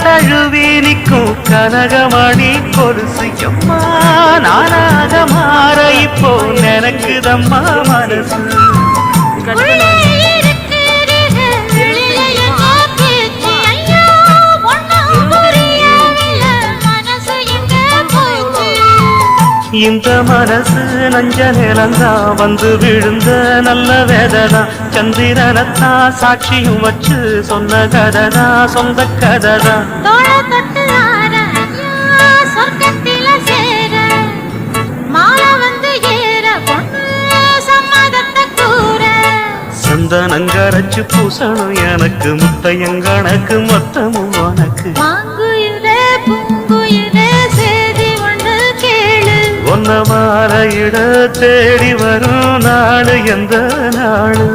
தழுவி நிற்கும் கனகமணி கொலுசு எம்மா நானாக மாற இப்போ நினைக்குதம்மா மனசு இந்த மனசு நஞ்ச நிலந்தா வந்து விழுந்த நல்ல வேதனா சந்திரனத்தா சாட்சியும் வச்சு சொன்ன கதனா சொந்த கதனா சந்தனங்கரைச்சு பூசணும் எனக்கு முத்தையங்கணக்கு மொத்தமும் உனக்கு ஒன்ன மாலையிட தேடி வரும் நாடு எந்த நாடு